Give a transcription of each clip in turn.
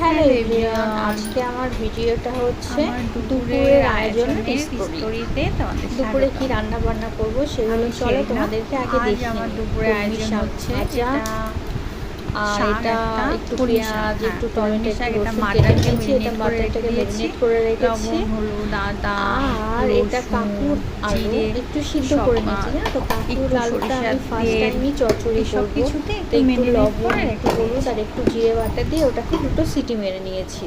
Hello everyone, আজকে আমার ভিডিওটা হচ্ছে দুপুরের আয়োজনের স্টোরিতে। দুপুরে কি রান্না বান্না করবো সেগুলো চলো তোমাদেরকে আগে দেখি। আমার দুপুরে আয়োজন হচ্ছে আর এটা একটু পেঁয়াজ, একটু টমেটো, একটু রসুন কেটে নিয়েছি। এটা মাটনটাকে ম্যারিনেট করে রেখেছি। আর এটা কাকুর আলু একটু সিদ্ধ করে নিয়েছি, জানো তো। কাকুর আলুটা আমি ফার্স্ট টাইমই চচ্চড়ি করবো। একটু লবণ, একটু হলুদ আর একটু জিরে বাটা দিয়ে ওটাকে দুটো সিটি মেরে নিয়েছি।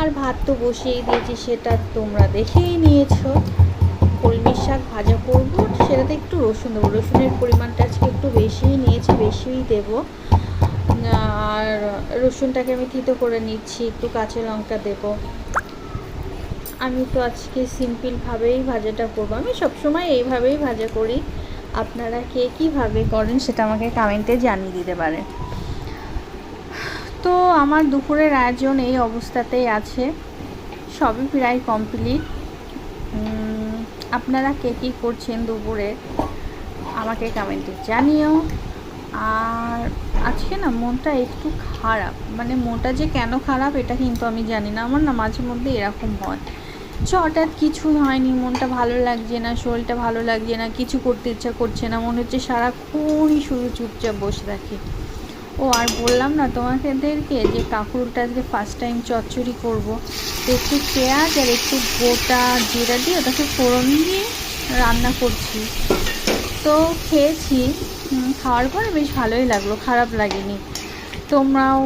আর ভাত তো বসিয়েই দিয়েছি, সেটা তোমরা দেখেই নিয়েছো। কলমির শাক ভাজা করবো, সেটাতে একটু রসুন দেবো। রসুনের পরিমাণটা আজকে একটু বেশিই নিয়েছি, বেশিই দেবো। আর রসুনটাকে আমি থিতো করে নিচ্ছি, একটু কাঁচা লঙ্কা দেব। আমি তো আজকে সিম্পলভাবেই ভাজাটা করবো। আমি সবসময় এইভাবেই ভাজা করি। আপনারা কে কীভাবে করেন সেটা আমাকে কমেন্টে জানিয়ে দিতে পারেন। তো আমার দুপুরের আয়োজন এই অবস্থাতেই আছে, সবই প্রায় কমপ্লিট। আপনারা কে কী করছেন দুপুরে আমাকে কমেন্টে জানিও। আর আজকে না মনটা একটু খারাপ, মানে মনটা যে কেন খারাপ এটা কিন্তু আমি জানি না। আমার না মাঝে মধ্যে এরকম হয়, হঠাৎ কিছু হয়নি, মনটা ভালো লাগছে না, শরীরটা ভালো লাগছে না, কিছু করতে ইচ্ছা করছে না, মনে হচ্ছে সারাক্ষণই শুধু চুপচাপ বসে থাকি। ও আর বললাম না তোমাদেরকে যে কাকুরটা আজকে ফার্স্ট টাইম চচ্চড়ি করবো। একটু পেঁয়াজ আর একটু গোটা জিরা দিয়ে ওটাকে ফোড়ন দিয়ে রান্না করছি। তো খেয়েছি, খাওয়ার পরে বেশ ভালোই লাগলো, খারাপ লাগেনি। তোমরাও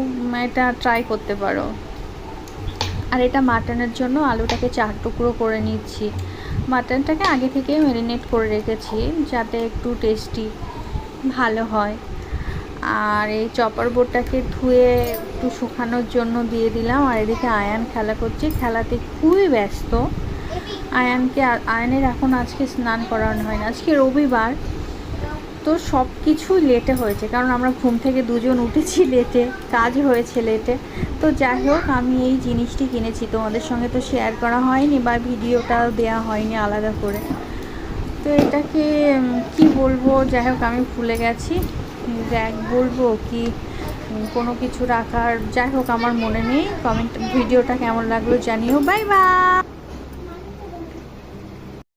এটা ট্রাই করতে পারো। আর এটা মাটনের জন্য আলুটাকে 4 টুকরো করে নিচ্ছি। মাটনটাকে আগে থেকে ম্যারিনেট করে রেখেছি যাতে একটু টেস্টি ভালো হয়। আর এই চপার বোর্ডটাকে ধুয়ে একটু শুকানোর জন্য দিয়ে দিলাম। আর এদিকে আয়ান খেলা করছে, খেলাতে খুবই ব্যস্ত। আয়ানের এখন আজকে স্নান করানো হয় না, আজকে রবিবার। তো সব কিছুই লেটে হয়েছে, কারণ আমরা ঘুম থেকে দুজন উঠেছি লেটে, কাজ হয়েছে লেটে। তো যাই হোক, আমি এই জিনিসটি কিনেছি, তোমাদের সঙ্গে তো শেয়ার করা হয়নি বা ভিডিওটাও দেওয়া হয়নি আলাদা করে। তো এটাকে কি বলবো, যাই হোক আমি ভুলে গেছি। ব্যাগ বলবো কি কোনো কিছু রাখার, যাই হোক আমার মনে নেই। ভিডিওটা কেমন লাগলো জানিও। Bye bye.